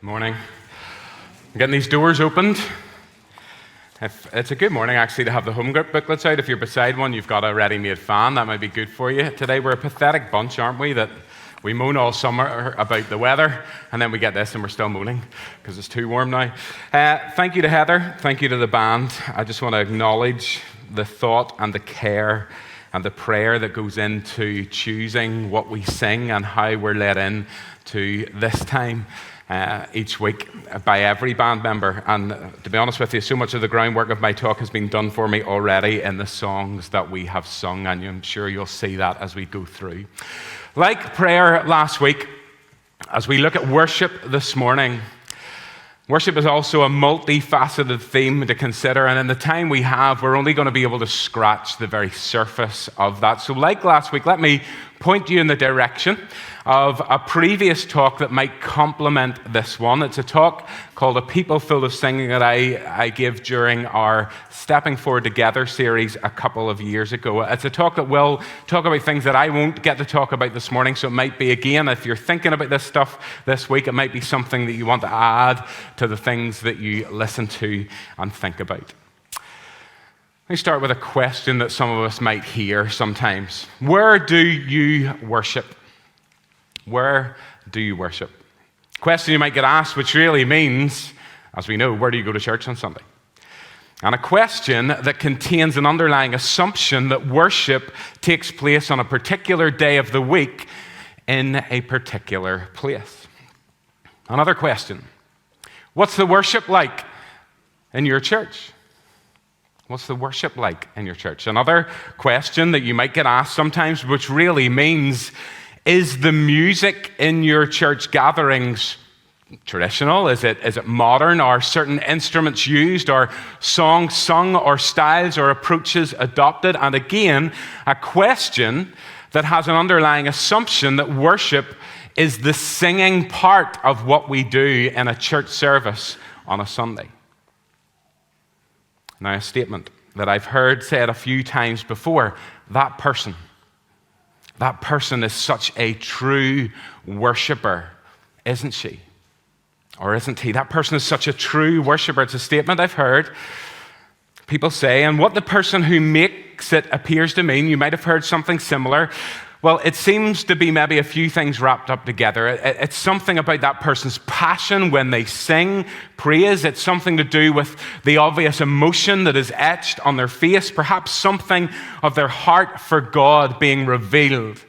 Morning. I'm getting these doors opened. It's a good morning, actually, to have the home group booklets out. If you're beside one, you've got a ready-made fan. That might be good for you. Today, we're a pathetic bunch, aren't we, that we moan all summer about the weather, and then we get this and we're still moaning because it's too warm now. Thank you to Heather. Thank you to the band. I just want to acknowledge the thought and the care and the prayer that goes into choosing what we sing and how we're led in to this time each week by every band member. And to be honest with you, so much of the groundwork of my talk has been done for me already in the songs that we have sung, and I'm sure you'll see that as we go through. Like prayer last week, as we look at worship this morning, worship is also a multifaceted theme to consider, and in the time we have, we're only going to be able to scratch the very surface of that. So like last week, let me point you in the direction of a previous talk that might complement this one. It's a talk called A People Full of Singing that I gave during our Stepping Forward Together series a couple of years ago. It's a talk that will talk about things that I won't get to talk about this morning, so it might be, again, if you're thinking about this stuff this week, it might be something that you want to add to the things that you listen to and think about. Let me start with a question that some of us might hear sometimes. Where do you worship? Where do you worship? Question you might get asked, which really means, as we know, where do you go to church on Sunday? And a question that contains an underlying assumption that worship takes place on a particular day of the week in a particular place. Another question. What's the worship like in your church? What's the worship like in your church? Another question that you might get asked sometimes, which really means, is the music in your church gatherings traditional? Is it modern? Are certain instruments used, or songs sung, or styles or approaches adopted? And again, a question that has an underlying assumption that worship is the singing part of what we do in a church service on a Sunday. Now, a statement that I've heard said a few times before, that person is such a true worshiper, isn't she? Or isn't he? That person is such a true worshiper. It's a statement I've heard people say, and what the person who makes it appears to mean, you might have heard something similar. Well, it seems to be maybe a few things wrapped up together. It's something about that person's passion when they sing praise. It's something to do with the obvious emotion that is etched on their face, perhaps something of their heart for God being revealed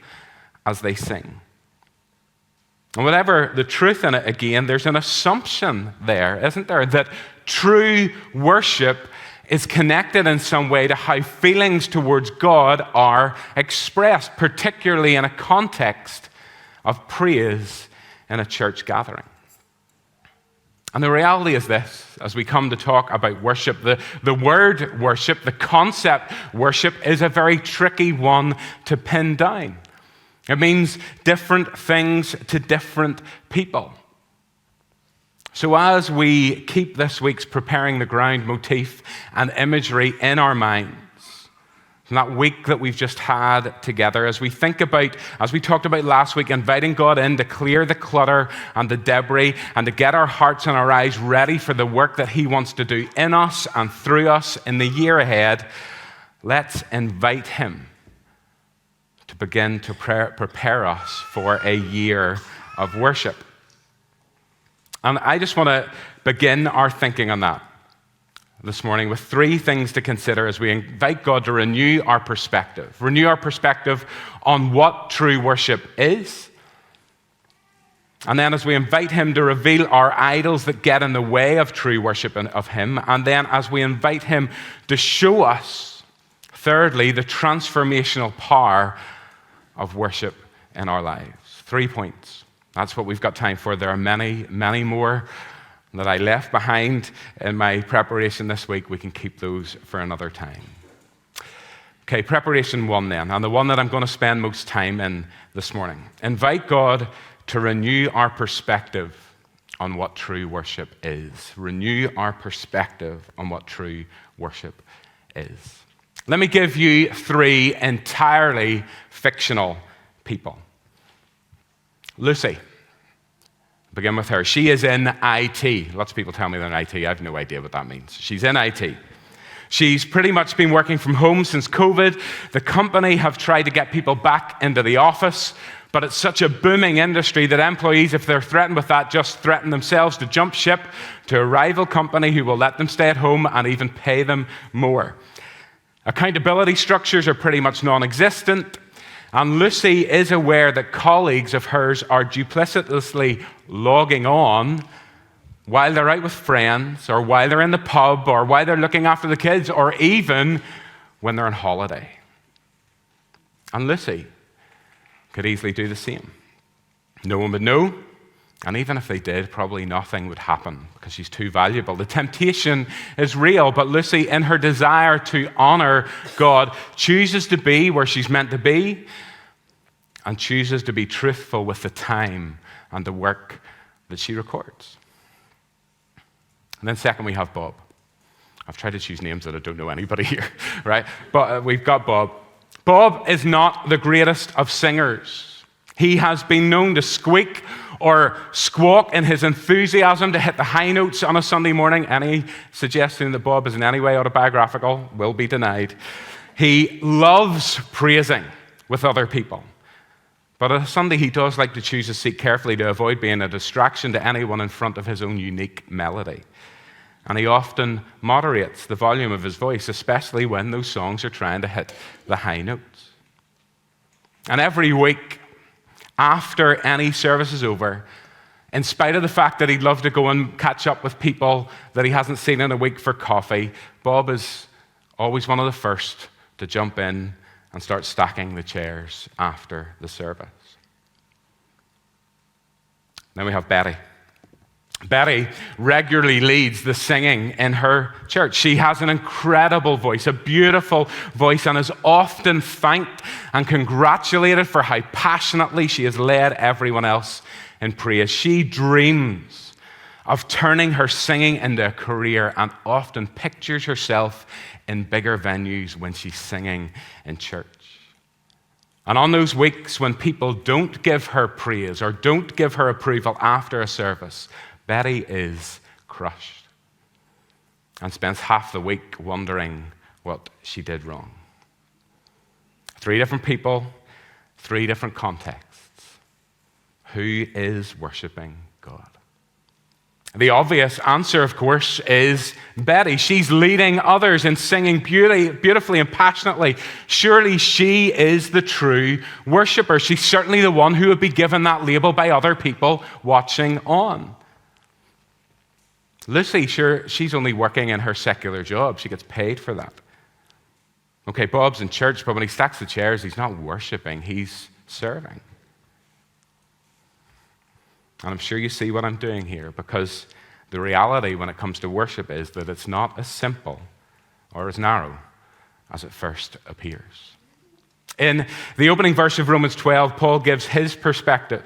as they sing. And whatever the truth in it, again, there's an assumption there, isn't there, that true worship is connected in some way to how feelings towards God are expressed, particularly in a context of praise in a church gathering. And the reality is this, as we come to talk about worship, the word worship, the concept worship, is a very tricky one to pin down. It means different things to different people. So as we keep this week's preparing the ground motif and imagery in our minds, from that week that we've just had together, as we think about, as we talked about last week, inviting God in to clear the clutter and the debris and to get our hearts and our eyes ready for the work that He wants to do in us and through us in the year ahead, let's invite Him to begin to prepare us for a year of worship. And I just want to begin our thinking on that this morning with three things to consider as we invite God to renew our perspective. Renew our perspective on what true worship is. And then as we invite Him to reveal our idols that get in the way of true worship of Him. And then as we invite Him to show us, thirdly, the transformational power of worship in our lives. 3 points. That's what we've got time for. There are many, many more that I left behind in my preparation this week. We can keep those for another time. Okay, preparation 1 then, and the one that I'm going to spend most time in this morning. Invite God to renew our perspective on what true worship is. Renew our perspective on what true worship is. Let me give you 3 entirely fictional people. Lucy, Begin with her. She is in IT. Lots of people tell me they're in IT. I have no idea what that means. She's in IT. She's pretty much been working from home since COVID. The company have tried to get people back into the office, but it's such a booming industry that employees, if they're threatened with that, just threaten themselves to jump ship to a rival company who will let them stay at home and even pay them more. Accountability structures are pretty much non-existent, and Lucy is aware that colleagues of hers are duplicitously logging on while they're out with friends, or while they're in the pub, or while they're looking after the kids, or even when they're on holiday. And Lucy could easily do the same. No one would know, and even if they did, probably nothing would happen because she's too valuable. The temptation is real, but Lucy, in her desire to honor God, chooses to be where she's meant to be and chooses to be truthful with the time and the work that she records. And then second, we have Bob. I've tried to choose names that I don't know anybody here, right? But we've got Bob. Bob is not the greatest of singers. He has been known to squeak or squawk in his enthusiasm to hit the high notes on a Sunday morning. Any suggestion that Bob is in any way autobiographical will be denied. He loves praising with other people. But on a Sunday, he does like to choose his seat carefully to avoid being a distraction to anyone in front of his own unique melody. And he often moderates the volume of his voice, especially when those songs are trying to hit the high notes. And every week, after any service is over, in spite of the fact that he'd love to go and catch up with people that he hasn't seen in a week for coffee, Bob is always one of the first to jump in and start stacking the chairs after the service. Then we have Betty. Betty regularly leads the singing in her church. She has an incredible voice, a beautiful voice, and is often thanked and congratulated for how passionately she has led everyone else in praise. She dreams of turning her singing into a career and often pictures herself in bigger venues when she's singing in church. And on those weeks when people don't give her praise or don't give her approval after a service, Betty is crushed and spends half the week wondering what she did wrong. 3 different people, 3 different contexts. Who is worshiping God? The obvious answer, of course, is Betty. She's leading others in singing beautifully and passionately. Surely she is the true worshiper. She's certainly the one who would be given that label by other people watching on. Lucy, sure, she's only working in her secular job. She gets paid for that. Okay, Bob's in church, but when he stacks the chairs, he's not worshiping, he's serving. And I'm sure you see what I'm doing here, because the reality when it comes to worship is that it's not as simple or as narrow as it first appears. In the opening verse of Romans 12, Paul gives his perspective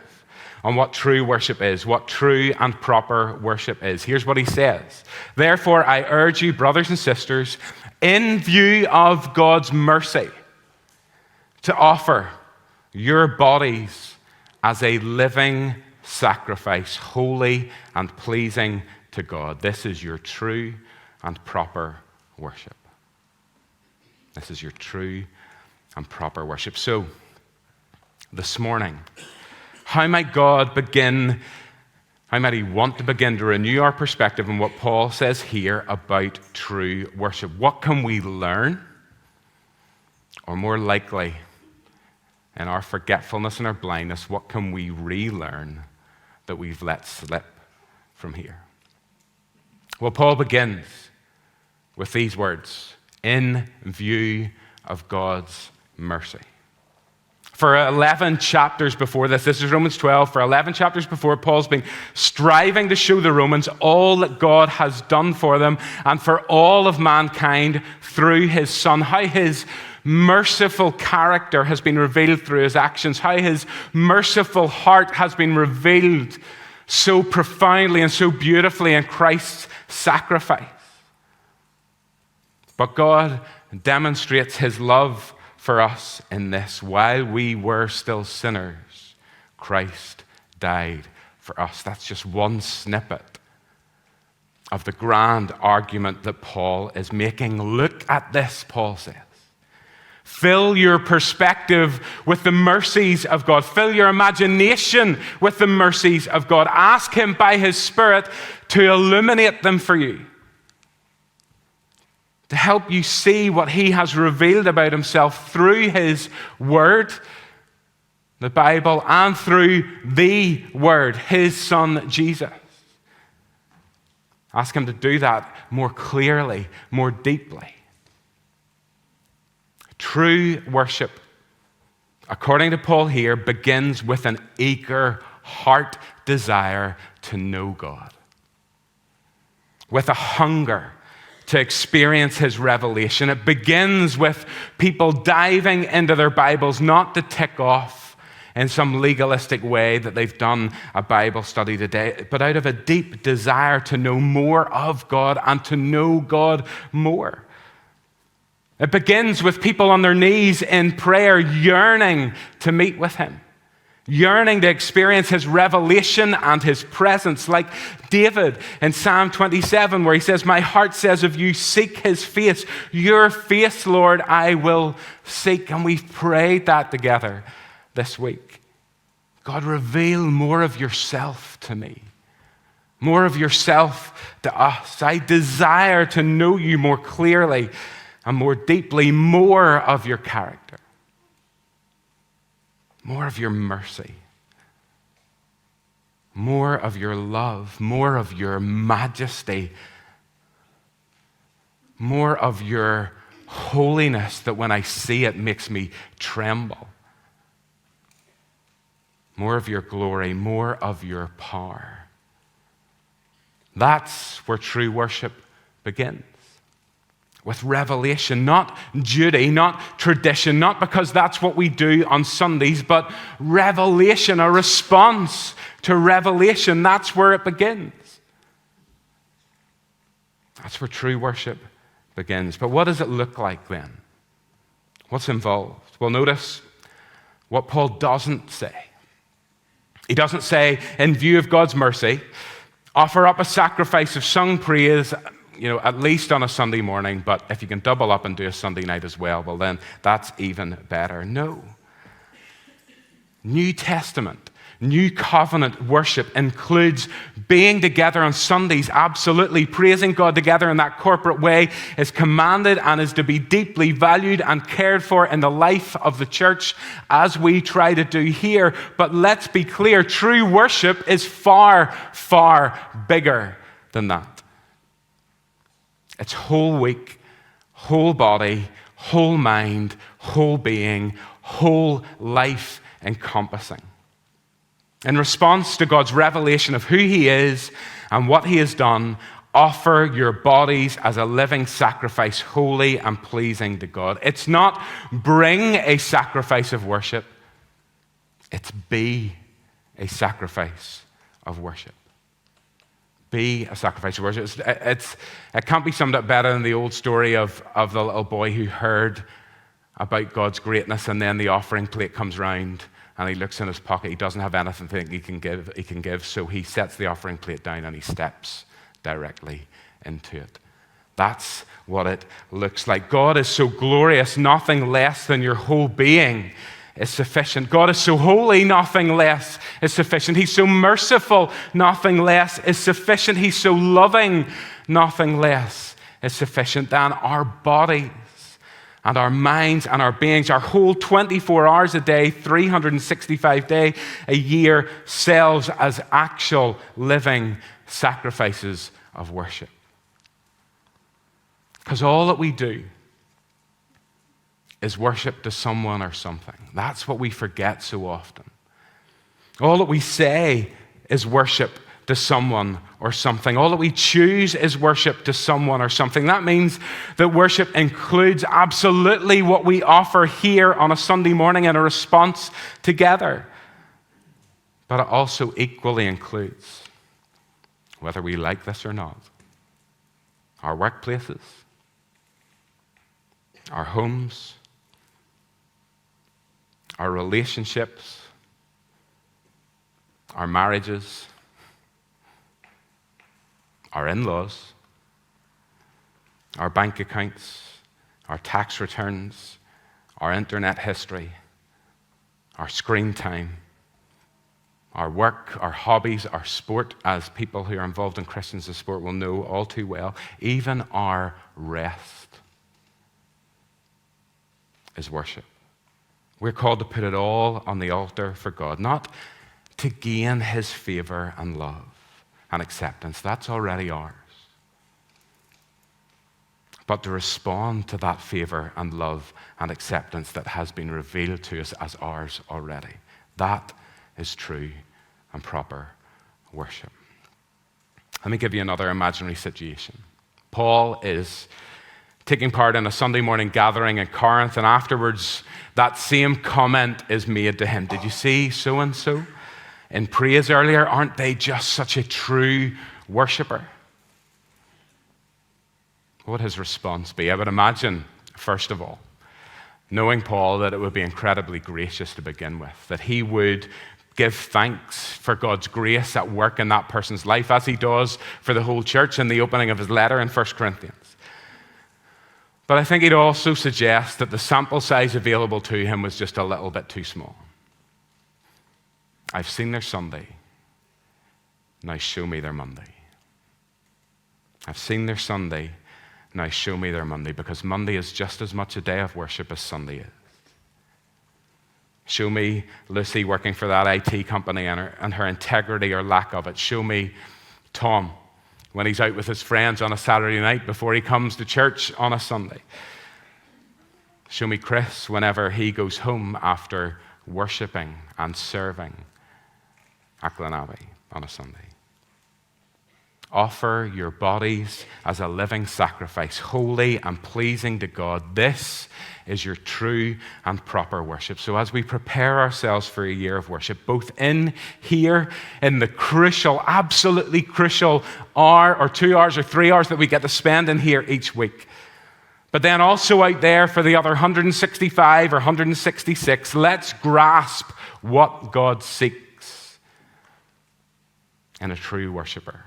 on what true worship is, what true and proper worship is. Here's what he says. Therefore, I urge you, brothers and sisters, in view of God's mercy, to offer your bodies as a living sacrifice, holy and pleasing to God. This is your true and proper worship. This is your true and proper worship. So, this morning, how might He want to begin to renew our perspective on what Paul says here about true worship? What can we learn? Or more likely, in our forgetfulness and our blindness, what can we relearn that we've let slip from here? Well, Paul begins with these words, in view of God's mercy. For 11 chapters before this is Romans 12, for 11 chapters before, Paul's been striving to show the Romans all that God has done for them and for all of mankind through his Son, how his merciful character has been revealed through his actions, how his merciful heart has been revealed so profoundly and so beautifully in Christ's sacrifice. But God demonstrates his love for us in this: while we were still sinners, Christ died for us. That's just one snippet of the grand argument that Paul is making. Look at this, Paul says. Fill your perspective with the mercies of God. Fill your imagination with the mercies of God. Ask Him by His Spirit to illuminate them for you, to help you see what He has revealed about Himself through His Word, the Bible, and through the Word, His Son, Jesus. Ask Him to do that more clearly, more deeply. True worship, according to Paul here, begins with an eager heart desire to know God, with a hunger to experience His revelation. It begins with people diving into their Bibles, not to tick off in some legalistic way that they've done a Bible study today, but out of a deep desire to know more of God and to know God more. It begins with people on their knees in prayer, yearning to meet with Him, yearning to experience His revelation and His presence, like David in Psalm 27, where he says, "My heart says of you, seek His face. Your face, Lord, I will seek." And we've prayed that together this week. God, reveal more of yourself to me, more of yourself to us. I desire to know you more clearly and more deeply, more of your character, more of your mercy, more of your love, more of your majesty, more of your holiness that when I see it makes me tremble, more of your glory, more of your power. That's where true worship begins. With revelation, not duty, not tradition, not because that's what we do on Sundays, but revelation, a response to revelation. That's where it begins. That's where true worship begins. But what does it look like then? What's involved? Well, notice what Paul doesn't say. He doesn't say, in view of God's mercy, offer up a sacrifice of sung praise, at least on a Sunday morning, but if you can double up and do a Sunday night as well, then that's even better. No. New Testament, New Covenant worship includes being together on Sundays, absolutely. Praising God together in that corporate way is commanded and is to be deeply valued and cared for in the life of the church, as we try to do here. But let's be clear, true worship is far, far bigger than that. It's whole week, whole body, whole mind, whole being, whole life encompassing. In response to God's revelation of who He is and what He has done, offer your bodies as a living sacrifice, holy and pleasing to God. It's not bring a sacrifice of worship, it's be a sacrifice of worship. Be a sacrifice of worship. It can't be summed up better than the old story of the little boy who heard about God's greatness, and then the offering plate comes round and he looks in his pocket. He doesn't have anything he can give, so he sets the offering plate down and he steps directly into it. That's what it looks like. God is so glorious, nothing less than your whole being is sufficient. God is so holy, nothing less is sufficient. He's so merciful, nothing less is sufficient. He's so loving, nothing less is sufficient than our bodies and our minds and our beings, our whole 24 hours a day, 365 days a year, selves as actual living sacrifices of worship. Because all that we do is worship to someone or something. That's what we forget so often. All that we say is worship to someone or something. All that we choose is worship to someone or something. That means that worship includes absolutely what we offer here on a Sunday morning in a response together. But it also equally includes, whether we like this or not, our workplaces, our homes, our relationships, our marriages, our in-laws, our bank accounts, our tax returns, our internet history, our screen time, our work, our hobbies, our sport, as people who are involved in Christians in sport will know all too well, even our rest is worship. We're called to put it all on the altar for God, not to gain his favor and love and acceptance. That's already ours. But to respond to that favor and love and acceptance that has been revealed to us as ours already. That is true and proper worship. Let me give you another imaginary situation. Paul is taking part in a Sunday morning gathering in Corinth, and afterwards that same comment is made to him. Did you see so-and-so in praise earlier? Aren't they just such a true worshiper? What would his response be? I would imagine, first of all, knowing Paul, that it would be incredibly gracious to begin with, that he would give thanks for God's grace at work in that person's life, as he does for the whole church in the opening of his letter in 1 Corinthians. But I think he'd also suggest that the sample size available to him was just a little bit too small. I've seen their Sunday, now show me their Monday. I've seen their Sunday, now show me their Monday, because Monday is just as much a day of worship as Sunday is. Show me Lucy working for that IT company and her integrity or lack of it. Show me Tom when he's out with his friends on a Saturday night before he comes to church on a Sunday. Show me Chris whenever he goes home after worshiping and serving at Glenabbey on a Sunday. Offer your bodies as a living sacrifice, holy and pleasing to God. This is your true and proper worship. So as we prepare ourselves for a year of worship, both in here, in the crucial, absolutely crucial hour or 2 hours or 3 hours that we get to spend in here each week, but then also out there for the other 165 or 166, let's grasp what God seeks in a true worshiper.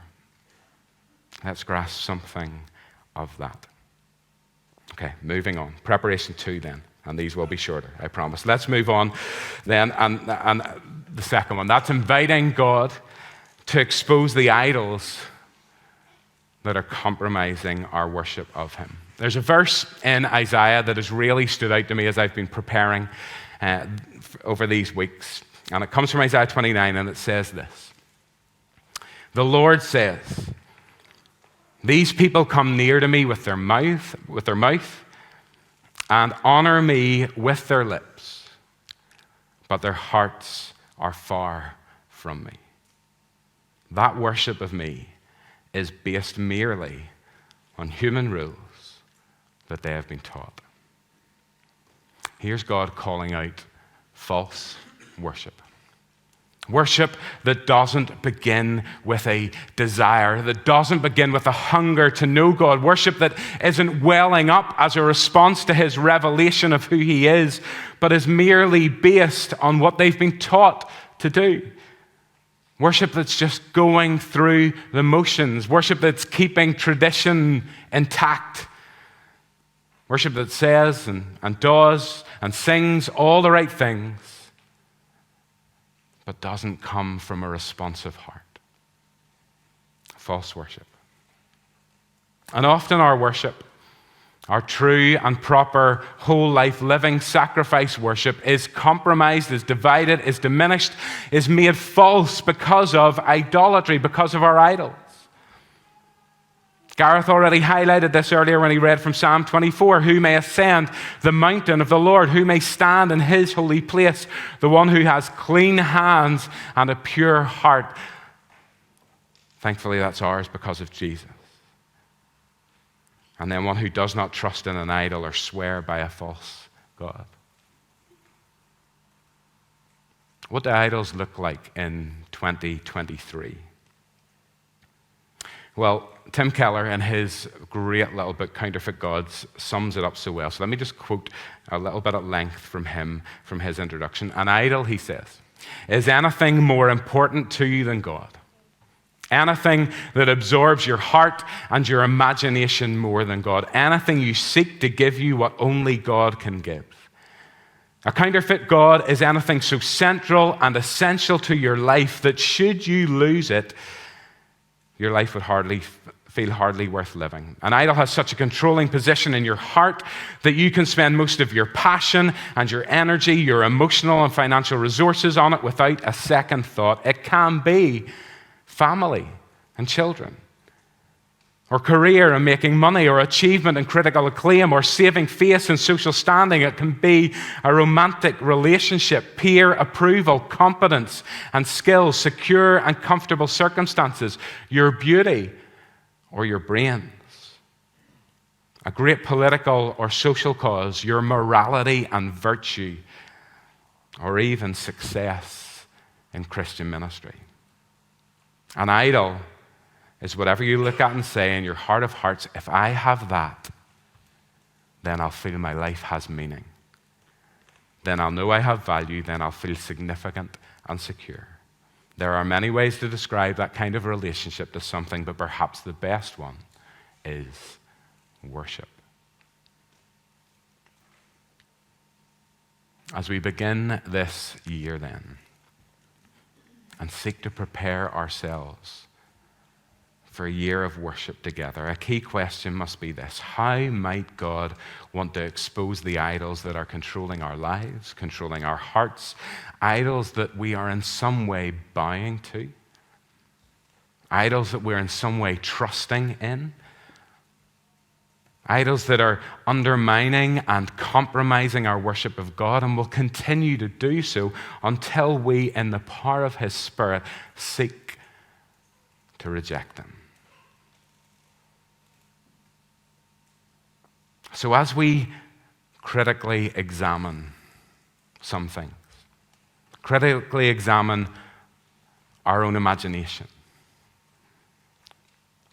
Let's grasp something of that. Okay, moving on. Preparation 2 then, and these will be shorter, I promise. Let's move on then, and the second one. That's inviting God to expose the idols that are compromising our worship of him. There's a verse in Isaiah that has really stood out to me as I've been preparing over these weeks, and it comes from Isaiah 29, and it says this. The Lord says, these people come near to me with their mouth, and honor me with their lips, but their hearts are far from me. That worship of me is based merely on human rules that they have been taught. Here's God calling out false worship. Worship that doesn't begin with a desire, that doesn't begin with a hunger to know God. Worship that isn't welling up as a response to his revelation of who he is, but is merely based on what they've been taught to do. Worship that's just going through the motions. Worship that's keeping tradition intact. Worship that says and does and sings all the right things, but doesn't come from a responsive heart. False worship. And often our worship, our true and proper whole life living sacrifice worship, is compromised, is divided, is diminished, is made false because of idolatry, because of our idols. Gareth already highlighted this earlier when he read from Psalm 24. Who may ascend the mountain of the Lord? Who may stand in his holy place? The one who has clean hands and a pure heart. Thankfully, that's ours because of Jesus. And then one who does not trust in an idol or swear by a false god. What do idols look like in 2023? Well, Tim Keller, in his great little book, Counterfeit Gods, sums it up so well. So let me just quote a little bit at length from him, from his introduction. An idol, he says, is anything more important to you than God. Anything that absorbs your heart and your imagination more than God. Anything you seek to give you what only God can give. A counterfeit God is anything so central and essential to your life that should you lose it, your life would feel hardly worth living. An idol has such a controlling position in your heart that you can spend most of your passion and your energy, your emotional and financial resources on it without a second thought. It can be family and children, or career and making money, or achievement and critical acclaim, or saving face and social standing. It can be a romantic relationship, peer approval, competence and skills, secure and comfortable circumstances, your beauty or your brains, a great political or social cause, your morality and virtue, or even success in Christian ministry. An idol is whatever you look at and say in your heart of hearts, if I have that, then I'll feel my life has meaning. Then I'll know I have value. Then I'll feel significant and secure. There are many ways to describe that kind of relationship to something, but perhaps the best one is worship. As we begin this year then, and seek to prepare ourselves for a year of worship together, a key question must be this: how might God want to expose the idols that are controlling our lives, controlling our hearts, idols that we are in some way bowing to, idols that we're in some way trusting in, idols that are undermining and compromising our worship of God, and will continue to do so until we, in the power of His Spirit, seek to reject them. So as we critically examine some things, critically examine our own imagination,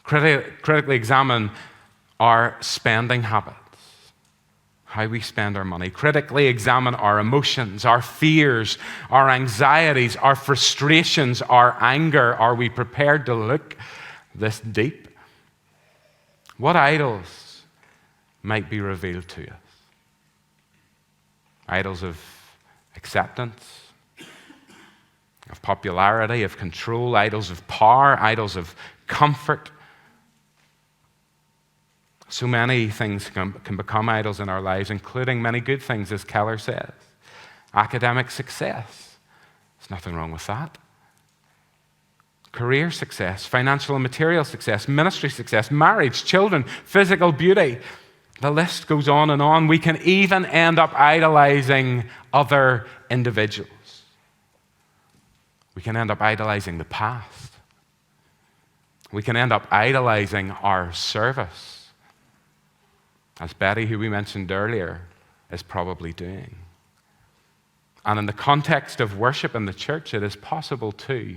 critically examine our spending habits, how we spend our money, critically examine our emotions, our fears, our anxieties, our frustrations, our anger. Are we prepared to look this deep? What idols might be revealed to us? Idols of acceptance, of popularity, of control, idols of power, idols of comfort. So many things can become idols in our lives, including many good things, as Keller says. Academic success. There's nothing wrong with that. Career success, financial and material success, ministry success, marriage, children, physical beauty. The list goes on and on. We can even end up idolizing other individuals. We can end up idolizing the past. We can end up idolizing our service, as Betty, who we mentioned earlier, is probably doing. And in the context of worship in the church, it is possible too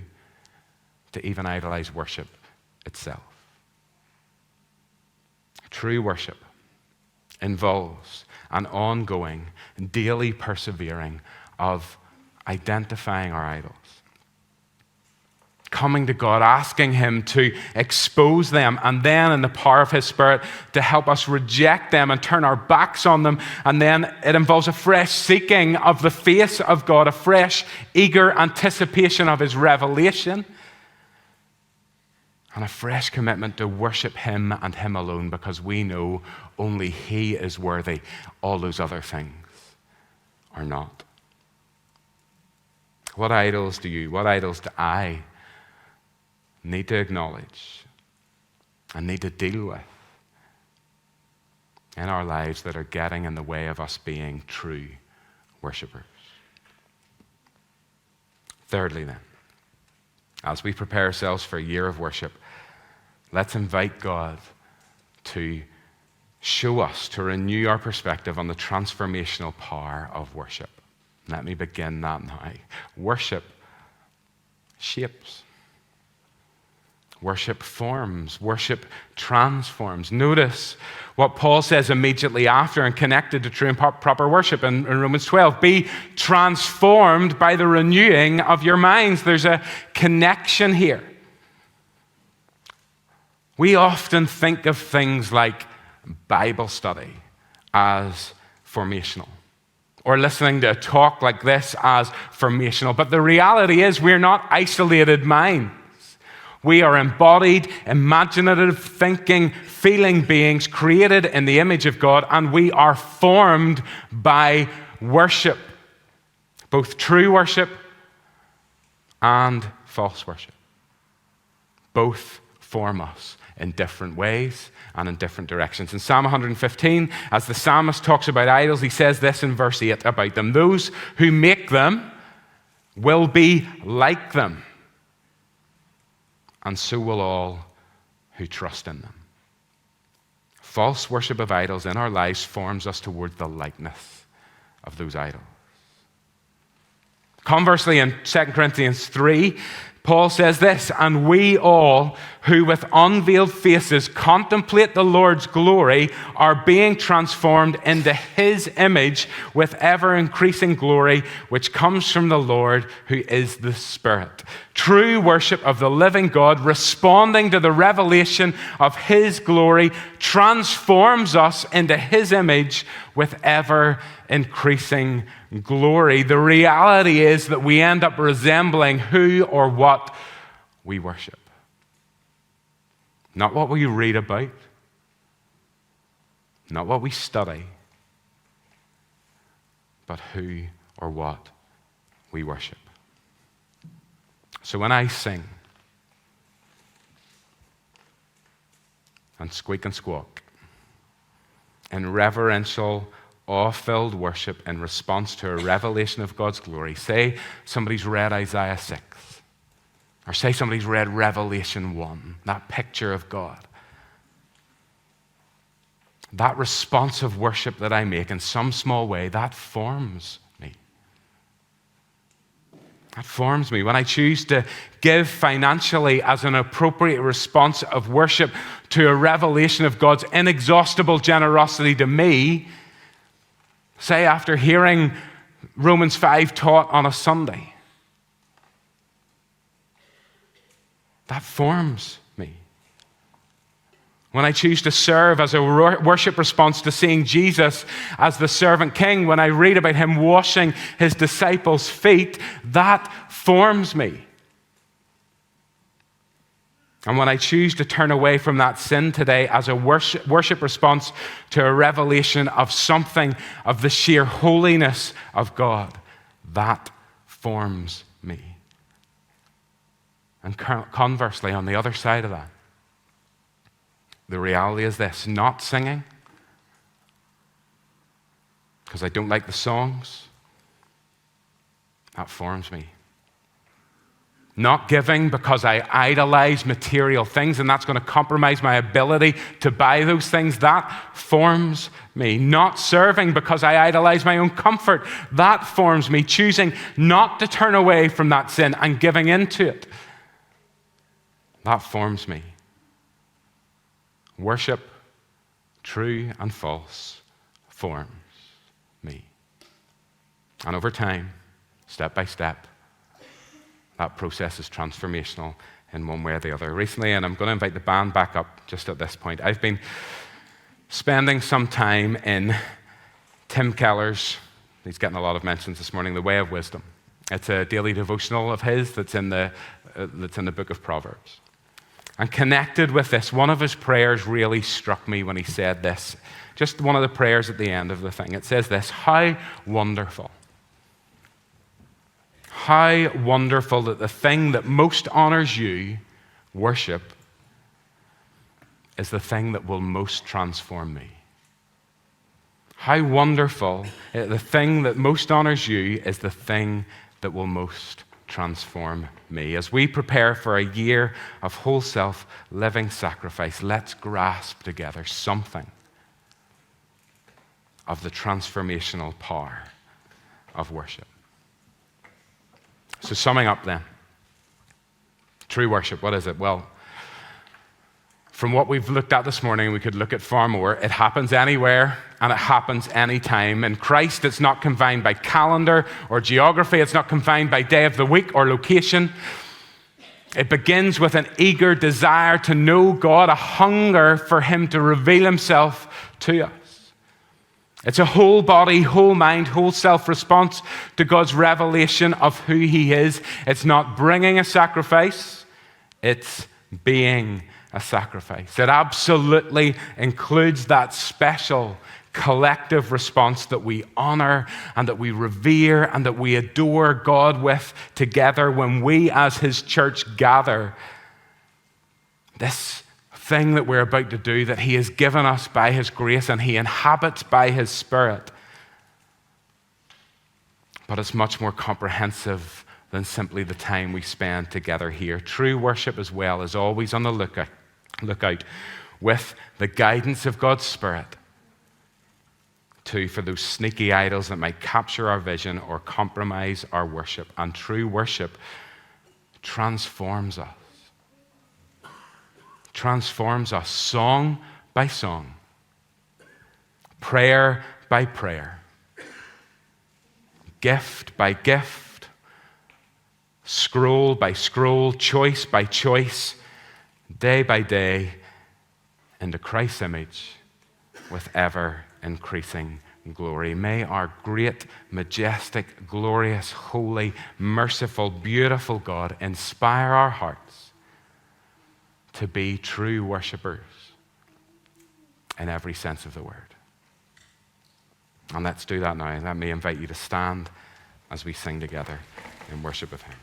to even idolize worship itself. True worship involves an ongoing, daily persevering of identifying our idols. Coming to God, asking Him to expose them, and then in the power of His Spirit to help us reject them and turn our backs on them. And then it involves a fresh seeking of the face of God, a fresh, eager anticipation of His revelation, and a fresh commitment to worship Him and Him alone, because we know only He is worthy. All those other things are not. What idols do I need to acknowledge and need to deal with in our lives that are getting in the way of us being true worshipers? Thirdly, then, as we prepare ourselves for a year of worship, let's invite God to show us, to renew our perspective on the transformational power of worship. Let me begin that now. Worship shapes. Worship forms. Worship transforms. Notice what Paul says immediately after and connected to true and proper worship in Romans 12. Be transformed by the renewing of your minds. There's a connection here. We often think of things like Bible study as formational, or listening to a talk like this as formational. But the reality is we're not isolated minds. We are embodied, imaginative, thinking, feeling beings created in the image of God, and we are formed by worship, both true worship and false worship. Both form us in different ways and in different directions. In Psalm 115, as the psalmist talks about idols, he says this in verse 8 about them: those who make them will be like them, and so will all who trust in them. False worship of idols in our lives forms us toward the likeness of those idols. Conversely, in 2 Corinthians 3, Paul says this: and we all who with unveiled faces contemplate the Lord's glory are being transformed into his image with ever-increasing glory, which comes from the Lord, who is the Spirit. True worship of the living God, responding to the revelation of his glory, transforms us into his image with ever-increasing glory. The reality is that we end up resembling who or what we worship. Not what we read about, not what we study, but who or what we worship. So when I sing and squeak and squawk in reverential, awe-filled worship in response to a revelation of God's glory, say somebody's read Isaiah 6, or say somebody's read Revelation 1, that picture of God. That responsive worship that I make in some small way, that forms me. That forms me. When I choose to give financially as an appropriate response of worship to a revelation of God's inexhaustible generosity to me, say after hearing Romans 5 taught on a Sunday, that forms me. When I choose to serve as a worship response to seeing Jesus as the servant king, when I read about him washing his disciples' feet, that forms me. And when I choose to turn away from that sin today as a worship response to a revelation of something of the sheer holiness of God, that forms me. And conversely, on the other side of that, the reality is this: not singing because I don't like the songs, that forms me. Not giving because I idolize material things and that's going to compromise my ability to buy those things, that forms me. Not serving because I idolize my own comfort, that forms me. Choosing not to turn away from that sin and giving into it, that forms me. Worship, true and false, forms me. And over time, step by step, that process is transformational in one way or the other. Recently, and I'm going to invite the band back up just at this point, I've been spending some time in Tim Keller's, he's getting a lot of mentions this morning, The Way of Wisdom. It's a daily devotional of his that's in the book of Proverbs. And connected with this, one of his prayers really struck me when he said this. Just one of the prayers at the end of the thing. It says this: how wonderful that the thing that most honors you, worship, is the thing that will most transform me. How wonderful the thing that most honors you is the thing that will most transform me. As we prepare for a year of whole self living sacrifice, let's grasp together something of the transformational power of worship. So summing up then, true worship, what is it? Well, from what we've looked at this morning, we could look at far more. It happens anywhere and it happens anytime. In Christ, it's not confined by calendar or geography. It's not confined by day of the week or location. It begins with an eager desire to know God, a hunger for Him to reveal Himself to us. It's a whole body, whole mind, whole self response to God's revelation of who He is. It's not bringing a sacrifice, it's being a sacrifice. It absolutely includes that special collective response that we honor and that we revere and that we adore God with together when we as His church gather. This thing that we're about to do, that He has given us by His grace and He inhabits by His Spirit. But it's much more comprehensive than simply the time we spend together here. True worship as well is always on the lookout with the guidance of God's Spirit for those sneaky idols that might capture our vision or compromise our worship. And true worship transforms us. Transforms us song by song, prayer by prayer, gift by gift, scroll by scroll, choice by choice, day by day, into Christ's image with ever-increasing glory. May our great, majestic, glorious, holy, merciful, beautiful God inspire our hearts to be true worshipers in every sense of the word. And let's do that now. Let me invite you to stand as we sing together in worship of Him.